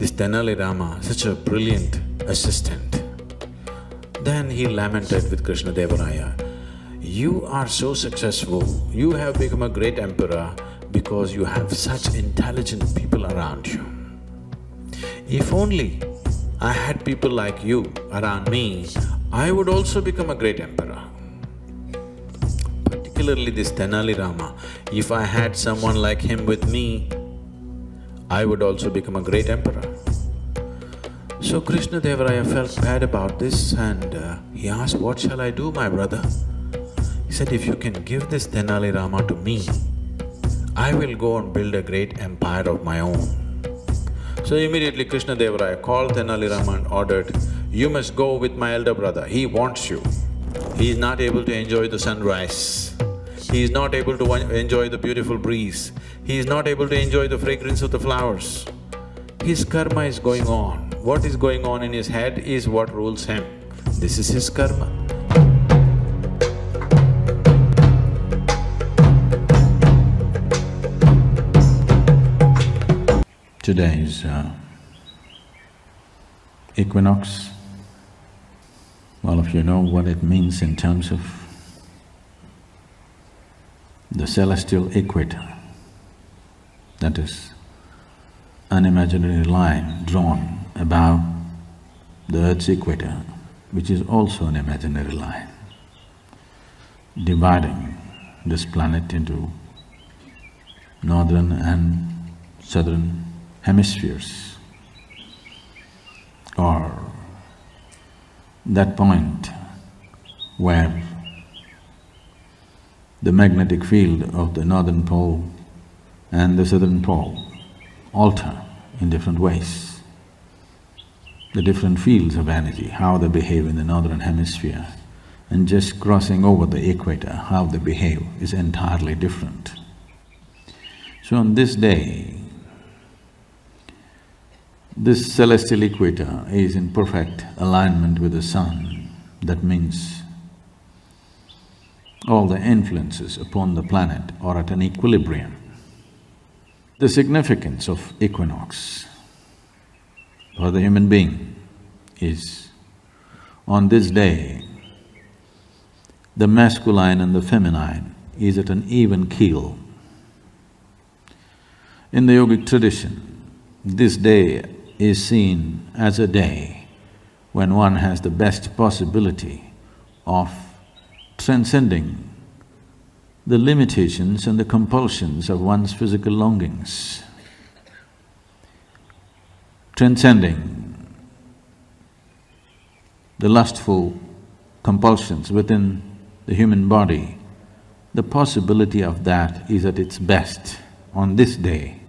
this Tenali Rama, such a brilliant assistant. Then he lamented with Krishna Devaraya, you are so successful, you have become a great emperor because you have such intelligent people around you. If only I had people like you around me, I would also become a great emperor. Particularly this Tenali Rama, if I had someone like him with me, I would also become a great emperor. So Krishna Devaraya felt bad about this and he asked, what shall I do, my brother? He said, if you can give this Tenali Rama to me, I will go and build a great empire of my own. So immediately Krishna Devaraya called Tenali Rama and ordered, you must go with my elder brother, he wants you. He is not able to enjoy the sunrise, he is not able to enjoy the beautiful breeze, he is not able to enjoy the fragrance of the flowers. His karma is going on. What is going on in his head is what rules him. This is his karma. Today is Equinox. All of you know what it means in terms of the celestial equator. That is an imaginary line drawn above the Earth's equator, which is also an imaginary line, dividing this planet into northern and southern hemispheres, or that point where the magnetic field of the northern pole and the southern pole alter in different ways. The different fields of energy, how they behave in the northern hemisphere, and just crossing over the equator, how they behave is entirely different. So on this day, this celestial equator is in perfect alignment with the sun. That means all the influences upon the planet are at an equilibrium. The significance of equinox for the human being is, on this day, the masculine and the feminine is at an even keel. In the yogic tradition, this day is seen as a day when one has the best possibility of transcending the limitations and the compulsions of one's physical longings, transcending the lustful compulsions within the human body. The possibility of that is at its best. On this day,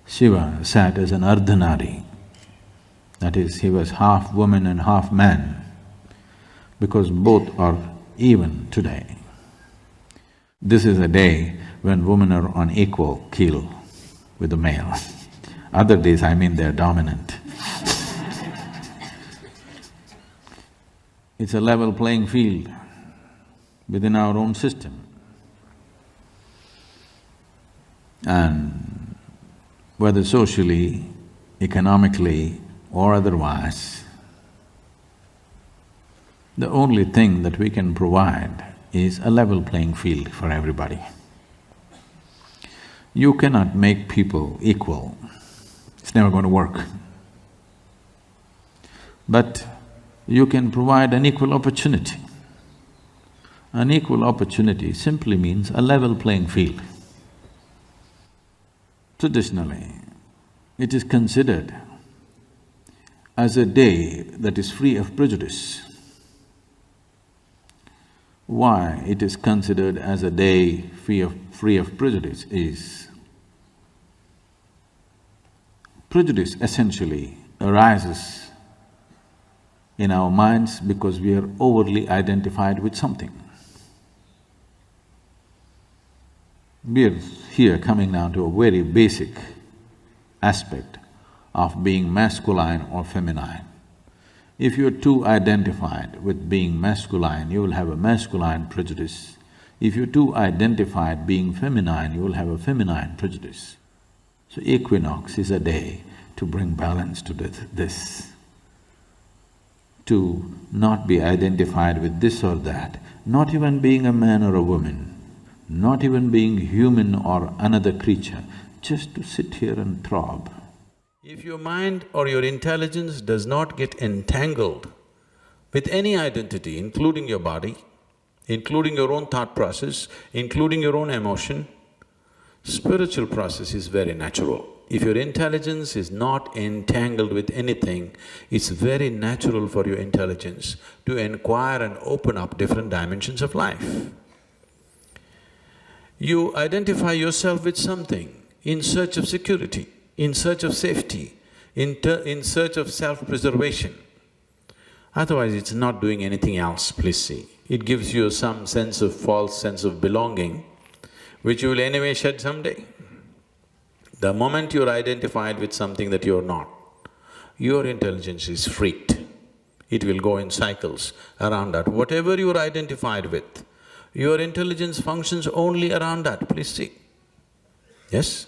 Shiva sat as an Ardhanari, that is, he was half woman and half man, because both are even today. This is a day when women are on equal keel with the male. Other days, I mean, they're dominant. It's a level playing field within our own system. And whether socially, economically or otherwise, the only thing that we can provide is a level playing field for everybody. You cannot make people equal, it's never going to work. But you can provide an equal opportunity. An equal opportunity simply means a level playing field. Traditionally, it is considered as a day that is free of prejudice. Why it is considered as a day free of prejudice is, prejudice essentially arises in our minds because we are overly identified with something. We're here coming down to a very basic aspect of being masculine or feminine. If you're too identified with being masculine, you will have a masculine prejudice. If you're too identified being feminine, you will have a feminine prejudice. So equinox is a day to bring balance to this, to not be identified with this or that, not even being a man or a woman, not even being human or another creature, just to sit here and throb. If your mind or your intelligence does not get entangled with any identity, including your body, including your own thought process, including your own emotion, spiritual process is very natural. If your intelligence is not entangled with anything, it's very natural for your intelligence to inquire and open up different dimensions of life. You identify yourself with something in search of security, in search of safety, in search of self-preservation. Otherwise, it's not doing anything else, please see. It gives you some sense of false sense of belonging, which you will anyway shed someday. The moment you're identified with something that you're not, your intelligence is freaked. It will go in cycles around that. Whatever you're identified with, your intelligence functions only around that, please see. Yes?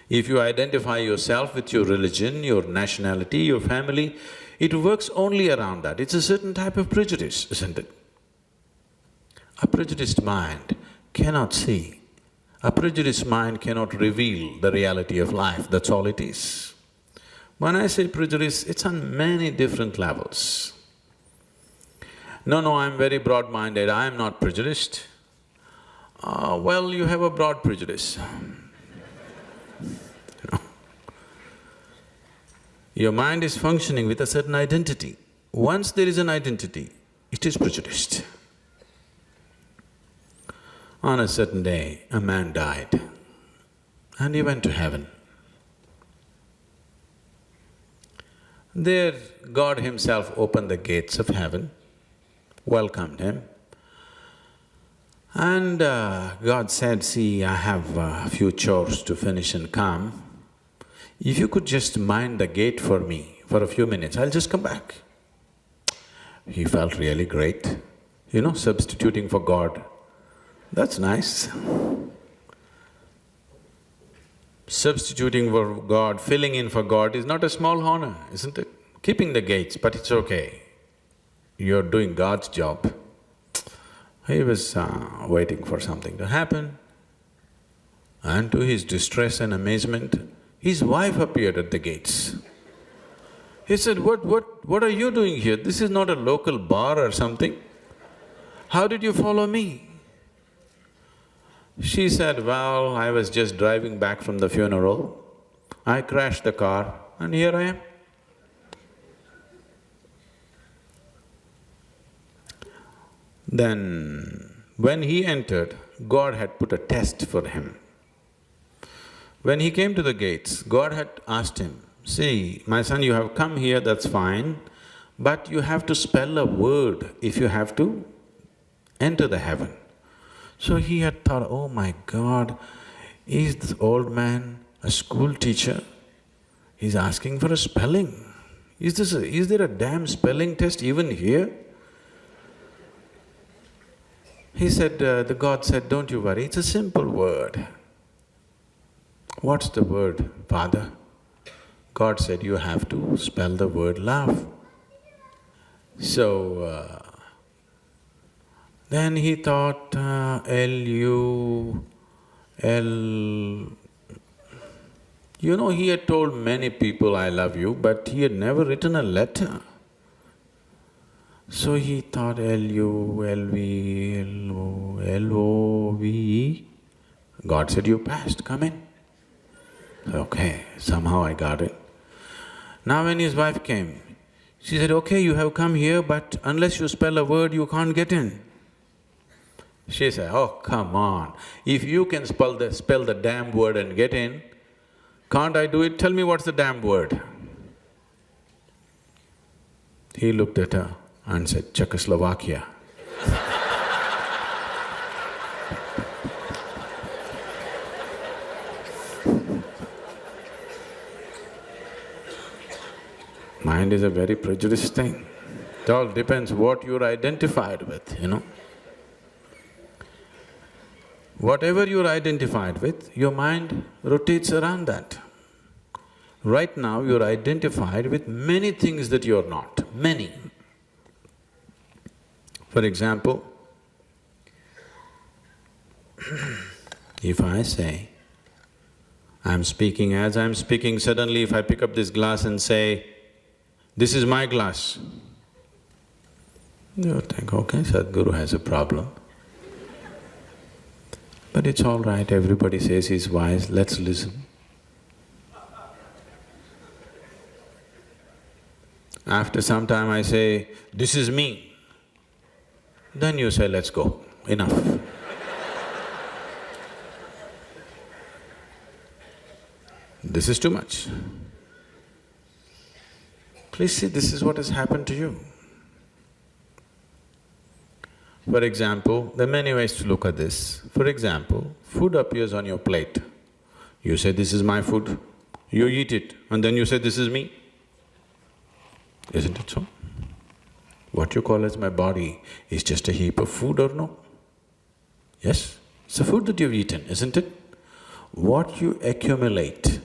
If you identify yourself with your religion, your nationality, your family, it works only around that. It's a certain type of prejudice, isn't it? A prejudiced mind cannot see. A prejudiced mind cannot reveal the reality of life, that's all it is. When I say prejudice, it's on many different levels. No, I'm very broad-minded, I am not prejudiced. Well, you have a broad prejudice. Your mind is functioning with a certain identity. Once there is an identity, it is prejudiced. On a certain day, a man died and he went to heaven. There, God himself opened the gates of heaven, welcomed him, and God said, "See, I have a few chores to finish and come. If you could just mind the gate for me for a few minutes, I'll just come back." He felt really great, substituting for God. That's nice. Substituting for God, filling in for God is not a small honor, isn't it? Keeping the gates, but it's okay. You're doing God's job. He was waiting for something to happen, and to his distress and amazement, his wife appeared at the gates. He said, what are you doing here? This is not a local bar or something. How did you follow me? She said, well, I was just driving back from the funeral. I crashed the car and here I am. Then, when he entered, God had put a test for him. When he came to the gates, God had asked him, "See, my son, you have come here, that's fine, but you have to spell a word if you have to enter the heaven." So he had thought, oh my God, is this old man a school teacher? He's asking for a spelling. Is there a damn spelling test even here? He said, the God said, "Don't you worry, it's a simple word." "What's the word, Father?" God said, "You have to spell the word love." So, then he thought, L-U-L… he had told many people, "I love you," but he had never written a letter. So he thought, L-U-L-V-L-O-L-O-V-E. God said, "You passed, come in." Okay, somehow I got it. Now when his wife came, she said, "Okay, you have come here, but unless you spell a word, you can't get in." She said, "Oh, come on, if you can spell the damn word and get in, can't I do it? Tell me what's the damn word." He looked at her and said, "Czechoslovakia." Mind is a very prejudiced thing. It all depends what you're identified with, Whatever you're identified with, your mind rotates around that. Right now you're identified with many things that you're not, many. For example, if I say, I'm speaking, as I'm speaking, suddenly if I pick up this glass and say, this is my glass, you'll think, okay, Sadhguru has a problem. But it's all right, everybody says he's wise, let's listen. After some time I say, this is me, then you say, let's go, enough. This is too much. Please see, this is what has happened to you. For example, there are many ways to look at this. For example, food appears on your plate. You say, this is my food. You eat it and then you say, this is me. Isn't it so? What you call as my body is just a heap of food or no? Yes? It's the food that you've eaten, isn't it? What you accumulate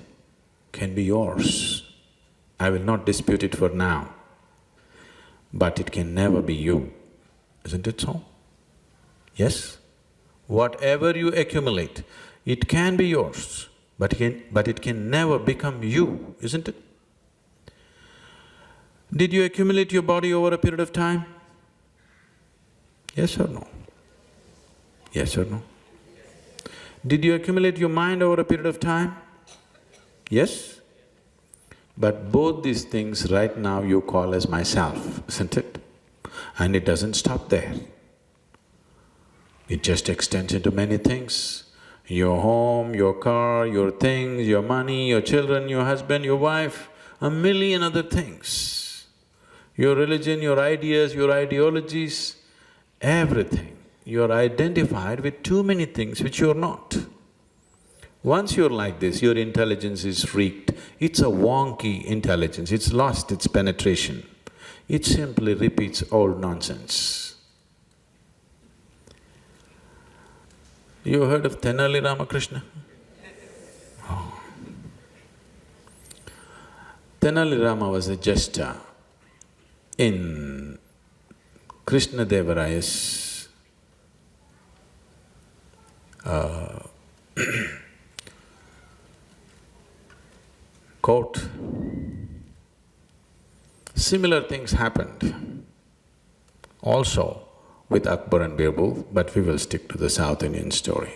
can be yours. I will not dispute it for now, but it can never be you. Isn't it so? Yes? Whatever you accumulate, it can be yours, but it can never become you, isn't it? Did you accumulate your body over a period of time? Yes or no? Yes or no? Did you accumulate your mind over a period of time? Yes? But both these things right now you call as myself, isn't it? And it doesn't stop there. It just extends into many things. Your home, your car, your things, your money, your children, your husband, your wife, a million other things. Your religion, your ideas, your ideologies, everything. You're identified with too many things which you're not. Once you're like this, your intelligence is freaked. It's a wonky intelligence, it's lost its penetration. It simply repeats old nonsense. You heard of Tenali Rama? Oh. Tenali Rama was a jester in Krishna Devaraya's court. Similar things happened also with Akbar and Birbal, but we will stick to the South Indian story.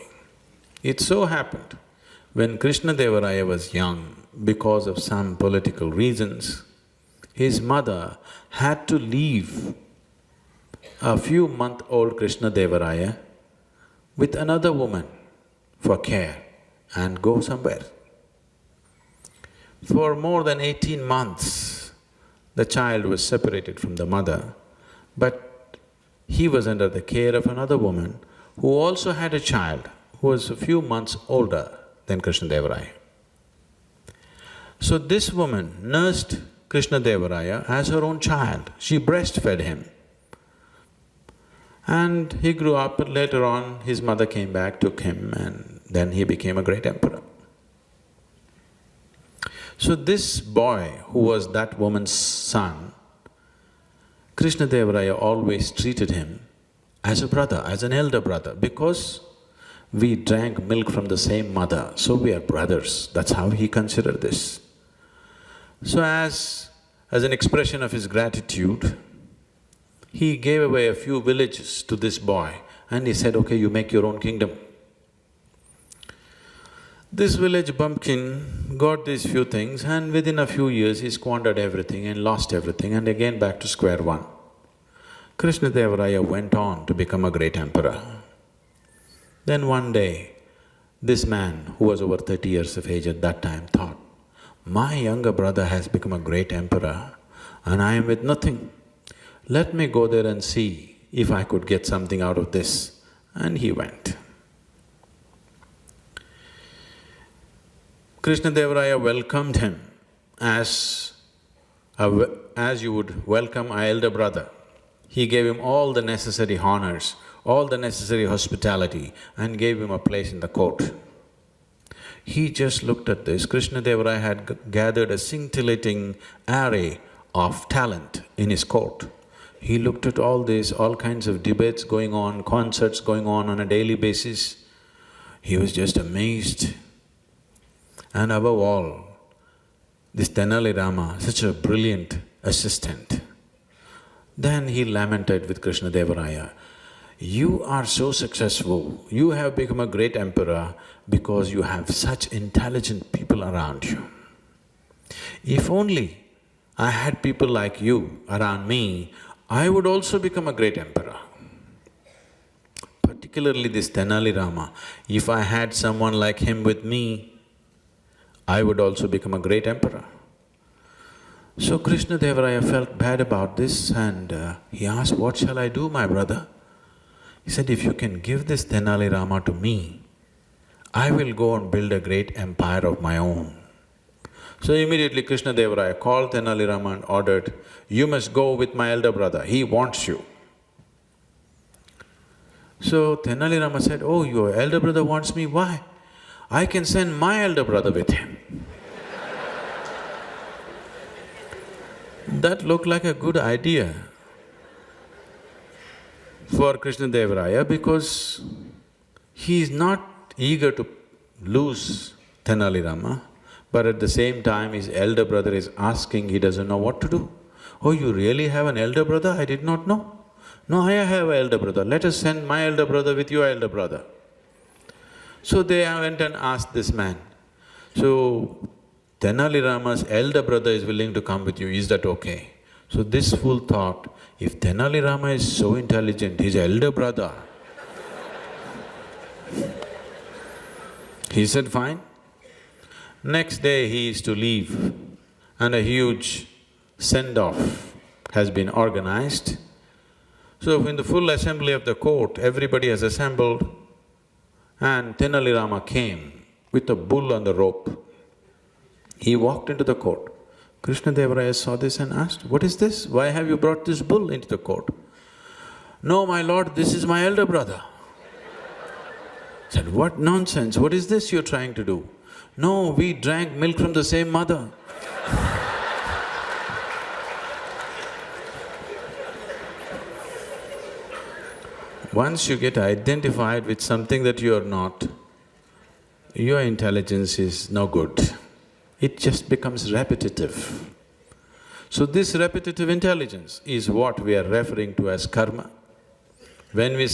It so happened, when Krishna Devaraya was young, because of some political reasons, his mother had to leave a few month-old Krishna Devaraya with another woman for care and go somewhere. For more than 18 months, the child was separated from the mother, but he was under the care of another woman who also had a child who was a few months older than Krishna Devaraya. So this woman nursed Krishna Devaraya as her own child. She breastfed him. And he grew up, but later on his mother came back, took him, and then he became a great emperor. So this boy, who was that woman's son, Krishna Devaraya always treated him as a brother, as an elder brother, because we drank milk from the same mother, so we are brothers. That's how he considered this. So as an expression of his gratitude, he gave away a few villages to this boy and he said, okay, you make your own kingdom. This village bumpkin got these few things and within a few years he squandered everything and lost everything and again back to square one. Krishna Devaraya went on to become a great emperor. Then one day, this man, who was over 30 years of age at that time, thought, my younger brother has become a great emperor and I am with nothing. Let me go there and see if I could get something out of this. And he went. Krishna Devaraya welcomed him as you would welcome an elder brother. He gave him all the necessary honors, all the necessary hospitality and gave him a place in the court. He just looked at this. Krishna Deva Raya had gathered a scintillating array of talent in his court. He looked at all this, all kinds of debates going on, concerts going on a daily basis. He was just amazed. And above all, this Tenali Rama, such a brilliant assistant. Then he lamented with Krishna Deva Raya, "You are so successful, you have become a great emperor because you have such intelligent people around you. If only I had people like you around me, I would also become a great emperor." Particularly this Tenali Rama, if I had someone like him with me, I would also become a great emperor. So Krishna Deva Raya felt bad about this and he asked, "What shall I do, my brother?" He said, "If you can give this Tenali Rama to me, I will go and build a great empire of my own." So immediately Krishna Deva Raya called Tenali Rama and ordered, "You must go with my elder brother, he wants you." So Tenali Rama said, "Oh, your elder brother wants me, why? I can send my elder brother with him." That looked like a good idea for Krishna Deva Raya because he is not eager to lose Tenali Rama, but at the same time his elder brother is asking, he doesn't know what to do. "Oh, you really have an elder brother? I did not know." "No, I have an elder brother, let us send my elder brother with your elder brother." So they went and asked this man, "So Tenali Rama's elder brother is willing to come with you, is that okay?" So this fool thought, if Tenali Rama is so intelligent, his elder brother… He said, "Fine." Next day he is to leave and a huge send-off has been organized. So in the full assembly of the court, everybody has assembled and Tenali Rama came with a bull on the rope. He walked into the court. Krishna Deva Raya saw this and asked, "What is this? Why have you brought this bull into the court?" "No, my lord, this is my elder brother." Said, "What nonsense, what is this you're trying to do?" "No, we drank milk from the same mother." Once you get identified with something that you are not, your intelligence is no good. It just becomes repetitive. So this repetitive intelligence is what we are referring to as karma. When we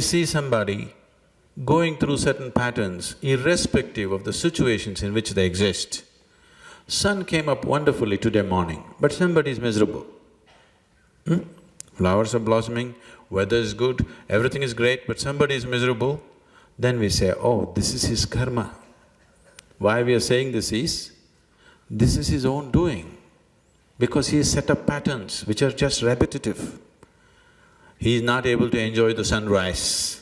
see somebody going through certain patterns, irrespective of the situations in which they exist. Sun came up wonderfully today morning, but somebody is miserable. Flowers are blossoming, weather is good, everything is great, but somebody is miserable. Then we say, "Oh, this is his karma." Why we are saying this is his own doing, because he has set up patterns which are just repetitive. He is not able to enjoy the sunrise,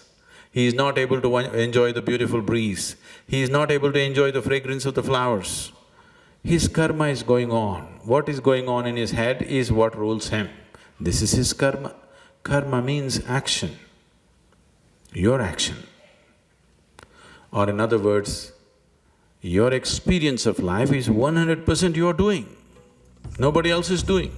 he is not able to enjoy the beautiful breeze, he is not able to enjoy the fragrance of the flowers. His karma is going on. What is going on in his head is what rules him. This is his karma. Karma means action, your action. Or in other words, your experience of life is 100% your doing, nobody else is doing.